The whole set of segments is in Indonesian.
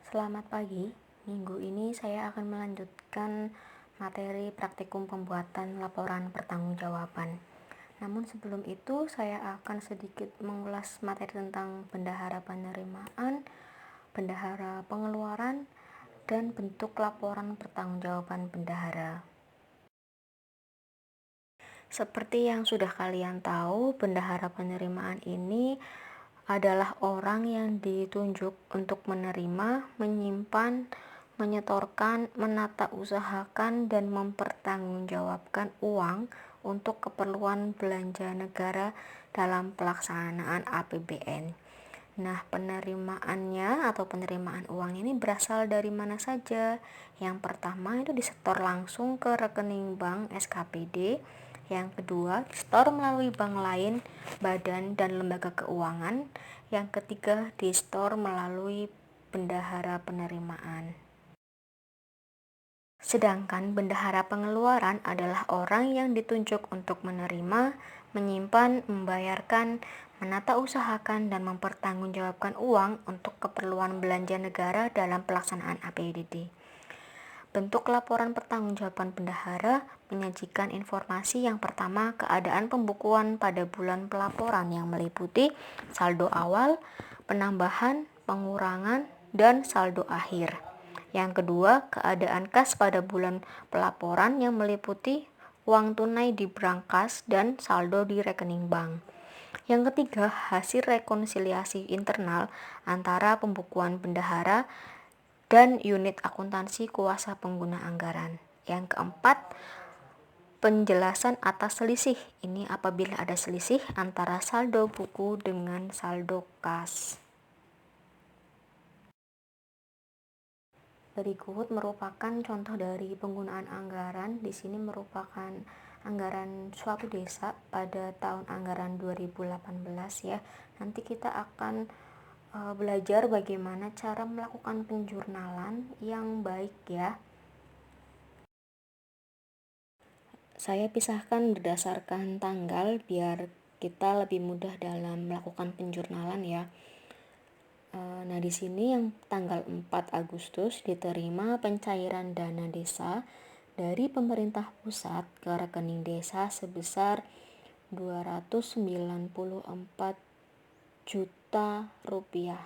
Selamat pagi. Minggu ini saya akan melanjutkan materi praktikum pembuatan laporan pertanggungjawaban. Namun sebelum itu saya akan sedikit mengulas materi tentang bendahara penerimaan, bendahara pengeluaran, dan bentuk laporan pertanggungjawaban bendahara. Seperti yang sudah kalian tahu, bendahara penerimaan ini adalah orang yang ditunjuk untuk menerima, menyimpan, menyetorkan, menata usahakan, dan mempertanggungjawabkan uang untuk keperluan belanja negara dalam pelaksanaan APBN. Nah, penerimaannya atau penerimaan uang ini berasal dari mana saja? Yang pertama itu disetor langsung ke rekening bank SKPD. Yang kedua, disetor melalui bank lain, badan, dan lembaga keuangan. Yang ketiga, disetor melalui bendahara penerimaan. Sedangkan bendahara pengeluaran adalah orang yang ditunjuk untuk menerima, menyimpan, membayarkan, menata usahakan, dan mempertanggungjawabkan uang untuk keperluan belanja negara dalam pelaksanaan APBD. Bentuk laporan pertanggungjawaban bendahara menyajikan informasi yang pertama keadaan pembukuan pada bulan pelaporan yang meliputi saldo awal, penambahan, pengurangan, dan saldo akhir. Yang kedua, keadaan kas pada bulan pelaporan yang meliputi uang tunai di brankas dan saldo di rekening bank. Yang ketiga, hasil rekonsiliasi internal antara pembukuan bendahara dan unit akuntansi kuasa pengguna anggaran. Yang keempat, penjelasan atas selisih. Ini apabila ada selisih antara saldo buku dengan saldo kas. Berikut merupakan contoh dari penggunaan anggaran. Di sini merupakan anggaran suatu desa pada tahun anggaran 2018 ya. Nanti kita akan belajar bagaimana cara melakukan penjurnalan yang baik ya. Saya pisahkan berdasarkan tanggal biar kita lebih mudah dalam melakukan penjurnalan ya. Nah, di sini yang tanggal 4 Agustus diterima pencairan dana desa dari pemerintah pusat ke rekening desa sebesar 294 juta rupiah.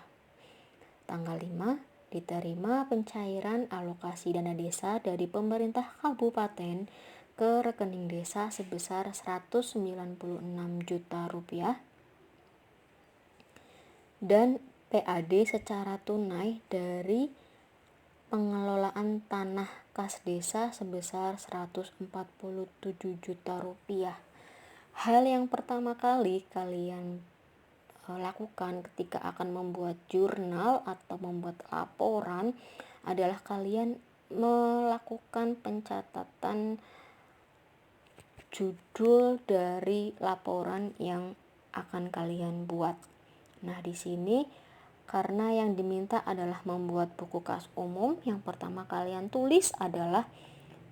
Tanggal 5 diterima pencairan alokasi dana desa dari pemerintah kabupaten ke rekening desa sebesar 196 juta rupiah. Dan PAD secara tunai dari pengelolaan tanah kas desa sebesar 147 juta rupiah. Hal yang pertama kali kalian lakukan ketika akan membuat jurnal atau membuat laporan adalah kalian melakukan pencatatan judul dari laporan yang akan kalian buat. Nah, di sini karena yang diminta adalah membuat buku kas umum, yang pertama kalian tulis adalah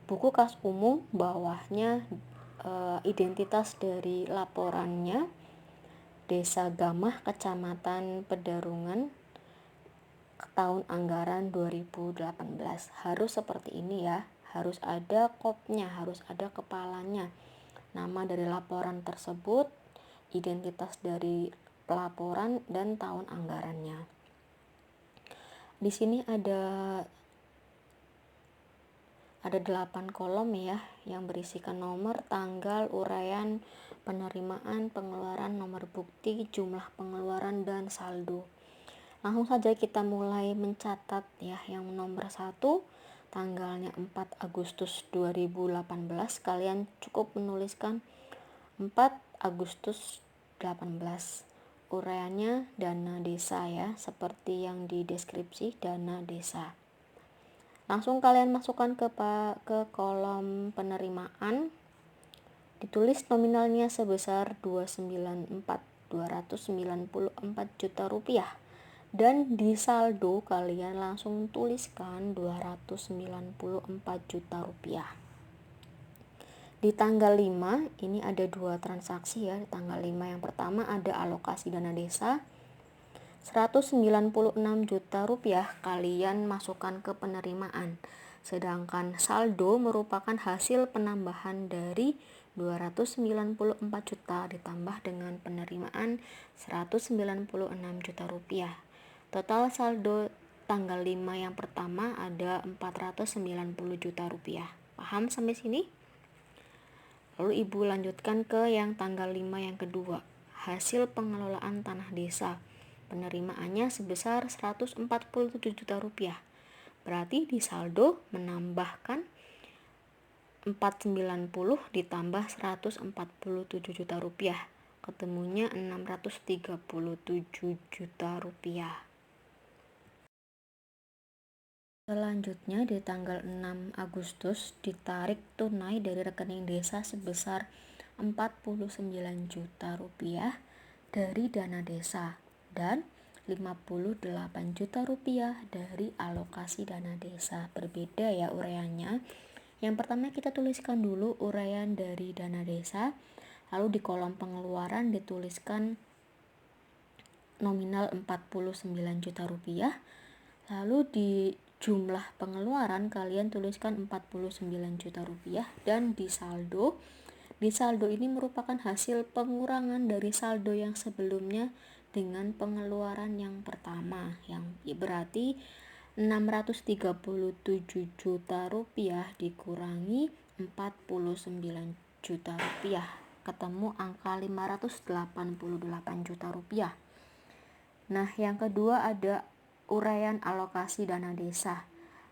buku kas umum, bawahnya identitas dari laporannya, Desa Gamah, Kecamatan Pedarungan, tahun anggaran 2018. Harus seperti ini ya, harus ada kopnya, harus ada kepalanya, nama dari laporan tersebut, identitas dari pelaporan, dan tahun anggarannya. Di sini ada 8 kolom ya, yang berisikan nomor, tanggal, uraian, penerimaan, pengeluaran, nomor bukti, jumlah pengeluaran, dan saldo. Langsung saja kita mulai mencatat ya. Yang nomor 1, tanggalnya 4 Agustus 2018, kalian cukup menuliskan 4 Agustus 18. Uraiannya dana desa ya, seperti yang di deskripsi, dana desa. Langsung kalian masukkan ke kolom penerimaan, ditulis nominalnya sebesar 294 juta rupiah, dan di saldo kalian langsung tuliskan 294 juta rupiah. Di tanggal 5 ini ada 2 transaksi ya. Di tanggal 5 yang pertama ada alokasi dana desa 196 juta rupiah kalian masukkan ke penerimaan. Sedangkan saldo merupakan hasil penambahan dari 294 juta ditambah dengan penerimaan 196 juta rupiah. Total saldo tanggal 5 yang pertama ada 490 juta rupiah. Paham sampai sini? Lalu Ibu lanjutkan ke yang tanggal 5 yang kedua. Hasil pengelolaan tanah desa. Penerimaannya sebesar 147 juta rupiah. Berarti di saldo menambahkan 490 ditambah 147 juta rupiah. Ketemunya 637 juta rupiah. Selanjutnya di tanggal 6 Agustus ditarik tunai dari rekening desa sebesar 49 juta rupiah dari dana desa dan 58 juta rupiah dari alokasi dana desa. Berbeda ya uraiannya. Yang pertama kita tuliskan dulu uraian dari dana desa, lalu di kolom pengeluaran dituliskan nominal 49 juta rupiah, lalu di jumlah pengeluaran kalian tuliskan 49 juta rupiah, dan di saldo ini merupakan hasil pengurangan dari saldo yang sebelumnya dengan pengeluaran yang pertama, yang berarti 637 juta rupiah dikurangi 49 juta rupiah, ketemu angka 588 juta rupiah. Nah, yang kedua ada uraian alokasi dana desa.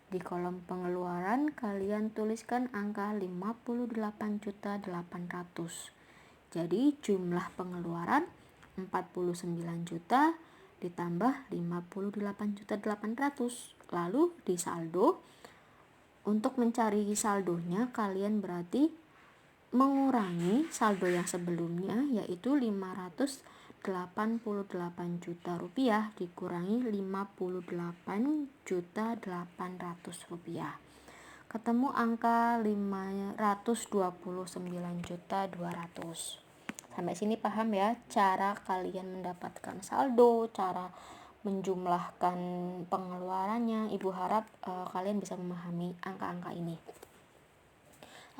Di kolom pengeluaran kalian tuliskan angka 58.800. Jadi jumlah pengeluaran 49 juta ditambah 58.800. Lalu di saldo, untuk mencari saldonya kalian berarti mengurangi saldo yang sebelumnya, yaitu 588 juta rupiah dikurangi 58.800 rupiah, ketemu angka 529.200. Sampai sini paham ya cara kalian mendapatkan saldo, cara menjumlahkan pengeluarannya. Ibu harap kalian bisa memahami angka-angka ini.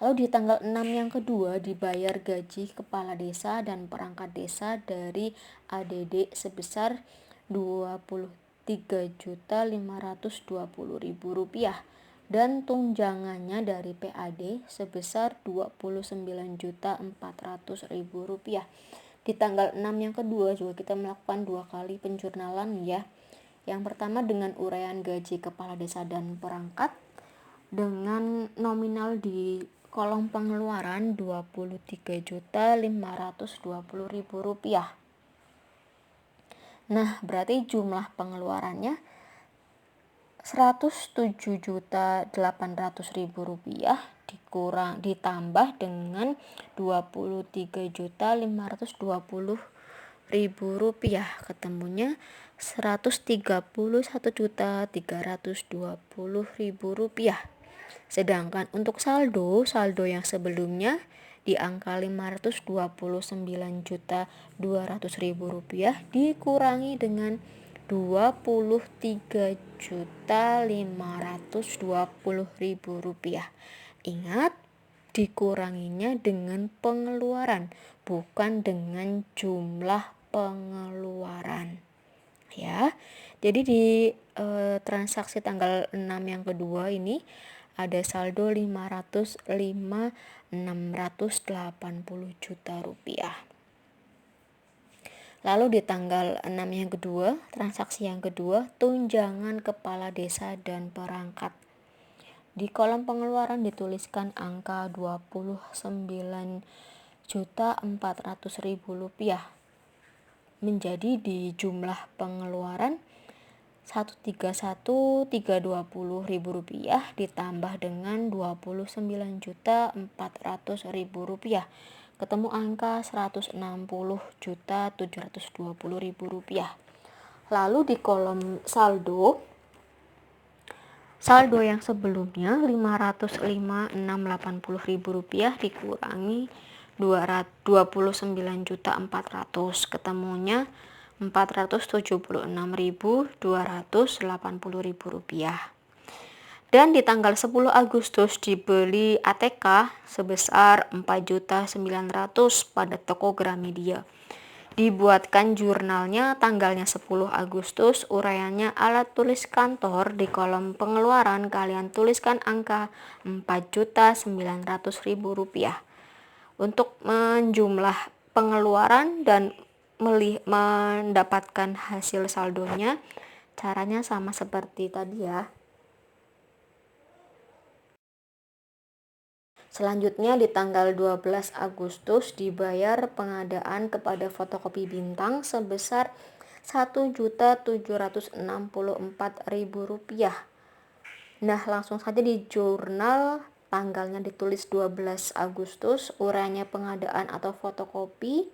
Lalu di tanggal 6 yang kedua dibayar gaji kepala desa dan perangkat desa dari ADD sebesar Rp23.520.000 dan tunjangannya dari PAD sebesar Rp29.400.000. Di tanggal 6 yang kedua juga kita melakukan 2 kali penjurnalan ya. Yang pertama dengan uraian gaji kepala desa dan perangkat dengan nominal di kolom pengeluaran Rp23.520.000. Nah, berarti jumlah pengeluarannya Rp107.800.000 ditambah dengan Rp23.520.000, ketemunya Rp131.320.000. Sedangkan untuk saldo yang sebelumnya di angka Rp529.200.000 dikurangi dengan Rp23.520.000. Ingat, dikuranginya dengan pengeluaran, bukan dengan jumlah pengeluaran. Ya. Jadi di transaksi tanggal 6 yang kedua ini ada saldo 505.680 juta rupiah. Lalu di tanggal 6 yang kedua, transaksi yang kedua, tunjangan kepala desa dan perangkat. Di kolom pengeluaran dituliskan angka Rp29.400.000 menjadi di jumlah pengeluaran Rp131.320.000 ditambah dengan Rp29.400.000, ketemu angka Rp160.720.000. Lalu di kolom saldo yang sebelumnya Rp505.680.000 dikurangi Rp29.400, ketemunya Rp476.280.000. Dan di tanggal 10 Agustus dibeli ATK sebesar 4.900.000 pada toko Gramedia. Dibuatkan jurnalnya tanggalnya 10 Agustus, uraiannya alat tulis kantor, di kolom pengeluaran kalian tuliskan angka Rp4.900.000. Untuk menjumlah pengeluaran dan mendapatkan hasil saldonya, caranya sama seperti tadi ya. Selanjutnya di tanggal 12 Agustus dibayar pengadaan kepada fotokopi bintang sebesar Rp1.764.000. Nah, langsung saja di jurnal tanggalnya ditulis 12 Agustus, uraiannya pengadaan atau fotokopi.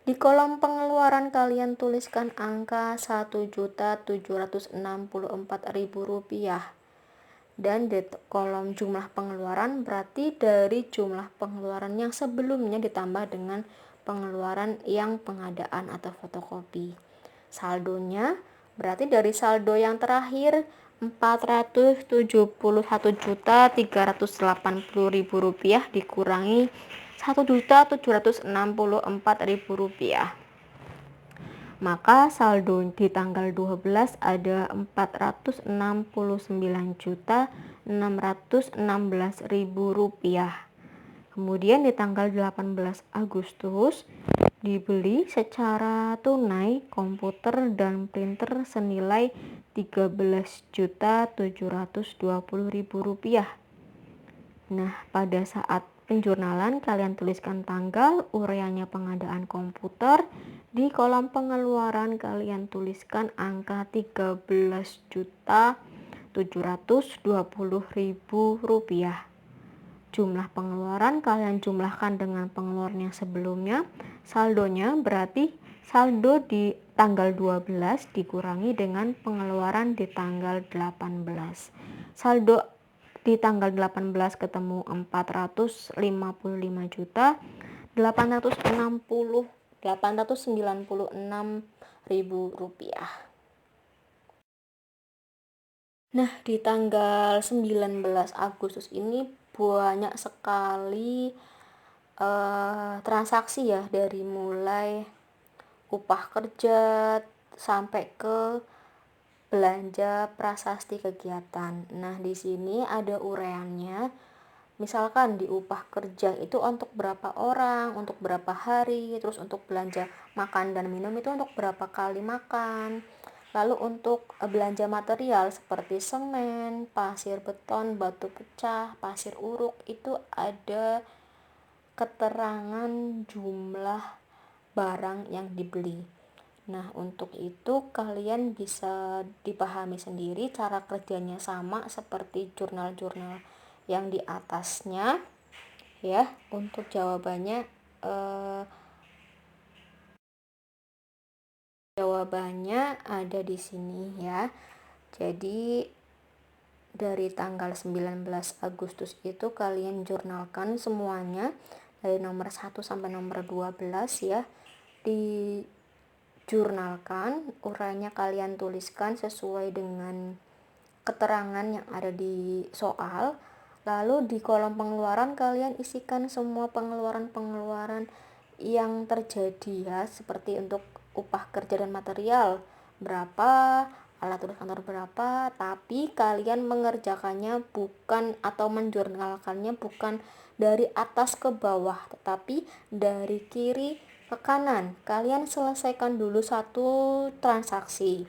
Di kolom pengeluaran kalian tuliskan angka Rp1.764.000. Dan di kolom jumlah pengeluaran berarti dari jumlah pengeluaran yang sebelumnya ditambah dengan pengeluaran yang pengadaan atau fotokopi. Saldonya berarti dari saldo yang terakhir Rp471.380.000 dikurangi Rp1.764.000. Maka saldo di tanggal 12 ada Rp469.616.000. Kemudian di tanggal 18 Agustus dibeli secara tunai komputer dan printer senilai Rp13.720.000. Nah, pada saat penjurnalan kalian tuliskan tanggal, uraiannya pengadaan komputer. Di kolom pengeluaran kalian tuliskan angka Rp13.720.000. Jumlah pengeluaran kalian jumlahkan dengan pengeluaran yang sebelumnya. Saldonya berarti saldo di tanggal 12 dikurangi dengan pengeluaran di tanggal 18. Saldo di tanggal 18 ketemu Rp455.896.896.000. Nah, di tanggal 19 Agustus ini banyak sekali transaksi ya, dari mulai upah kerja sampai ke belanja prasasti kegiatan. Nah, di sini ada uraiannya. Misalkan di upah kerja itu untuk berapa orang, untuk berapa hari, terus untuk belanja makan dan minum itu untuk berapa kali makan. Lalu untuk belanja material seperti semen, pasir beton, batu pecah, pasir uruk, itu ada keterangan jumlah barang yang dibeli. Nah, untuk itu kalian bisa dipahami sendiri, cara kerjanya sama seperti jurnal-jurnal yang di atasnya ya. Untuk jawabannya ada di sini ya. Jadi dari tanggal 19 Agustus itu kalian jurnalkan semuanya dari nomor 1 sampai nomor 12 ya. Di jurnalkan, uraiannya kalian tuliskan sesuai dengan keterangan yang ada di soal. Lalu di kolom pengeluaran kalian isikan semua pengeluaran-pengeluaran yang terjadi ya, seperti untuk upah kerja dan material berapa, alat tulis kantor berapa, tapi kalian mengerjakannya bukan atau menjurnalkannya bukan dari atas ke bawah, tetapi dari kiri ke kanan. Kalian selesaikan dulu satu transaksi,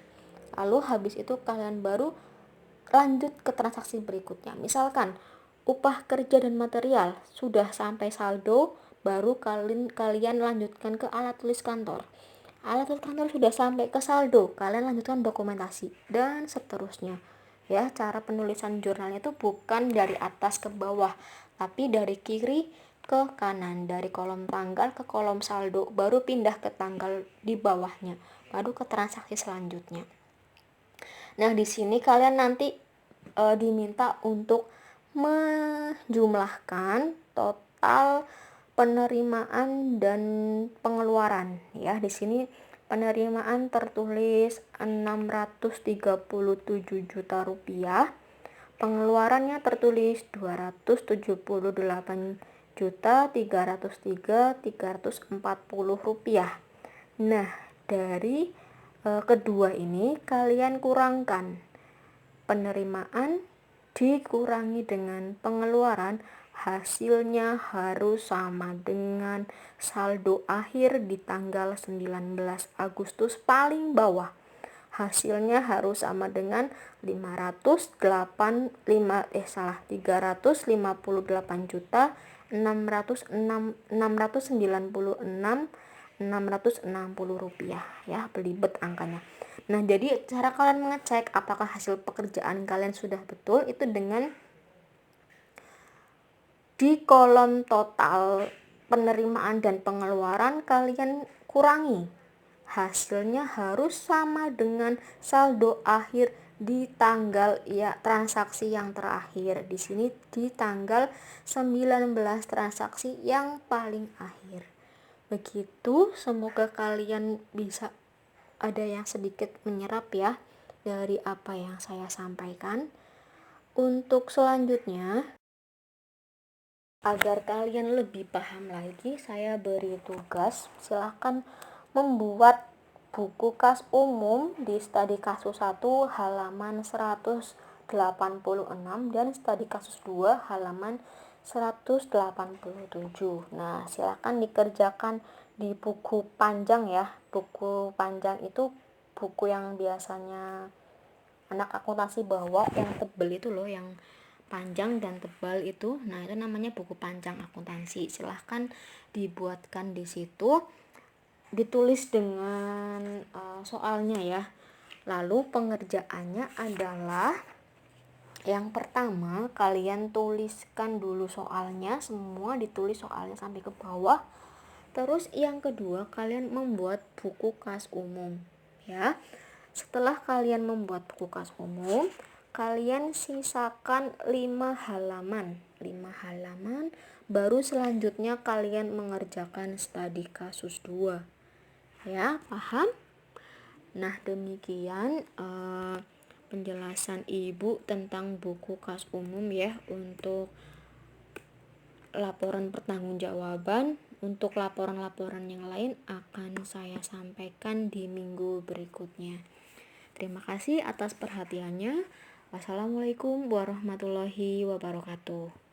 lalu habis itu kalian baru lanjut ke transaksi berikutnya. Misalkan upah kerja dan material sudah sampai saldo, baru kalian lanjutkan ke alat tulis kantor. Alat tulis kantor sudah sampai ke saldo, kalian lanjutkan dokumentasi dan seterusnya. Ya, cara penulisan jurnalnya itu bukan dari atas ke bawah, tapi dari kiri ke kanan, dari kolom tanggal ke kolom saldo, baru pindah ke tanggal di bawahnya, baru ke transaksi selanjutnya. Nah, di sini kalian nanti diminta untuk menjumlahkan total penerimaan dan pengeluaran ya. Di sini penerimaan tertulis 637 juta rupiah, pengeluarannya tertulis 278.303.340 rupiah. Nah, dari kedua ini kalian kurangkan penerimaan dikurangi dengan pengeluaran, hasilnya harus sama dengan saldo akhir di tanggal 19 Agustus paling bawah. Hasilnya harus sama dengan 398.696.690 rupiah ya, belibet angkanya. Nah, jadi cara kalian mengecek apakah hasil pekerjaan kalian sudah betul itu dengan di kolom total penerimaan dan pengeluaran kalian kurangi. Hasilnya harus sama dengan saldo akhir di tanggal transaksi yang terakhir. Di sini di tanggal 19 transaksi yang paling akhir. Begitu, semoga kalian bisa ada yang sedikit menyerap ya dari apa yang saya sampaikan. Untuk selanjutnya, agar kalian lebih paham lagi, saya beri tugas, silahkan membuat buku kas umum di studi kasus 1 halaman 186 dan studi kasus 2 halaman 187. Nah, silahkan dikerjakan di buku panjang ya. Buku panjang itu buku yang biasanya anak akuntansi bawa, yang tebel itu loh, yang panjang dan tebal itu. Nah, itu namanya buku panjang akuntansi. Silahkan dibuatkan di situ, ditulis dengan soalnya ya. Lalu pengerjaannya adalah yang pertama, kalian tuliskan dulu soalnya, semua ditulis soalnya sampai ke bawah. Terus yang kedua, kalian membuat buku kas umum ya. Setelah kalian membuat buku kas umum, kalian sisakan 5 halaman. Baru selanjutnya kalian mengerjakan studi kasus 2. Ya, paham? Nah, demikian penjelasan Ibu tentang buku kas umum ya untuk laporan pertanggungjawaban. Untuk laporan-laporan yang lain akan saya sampaikan di minggu berikutnya. Terima kasih atas perhatiannya. Wassalamualaikum warahmatullahi wabarakatuh.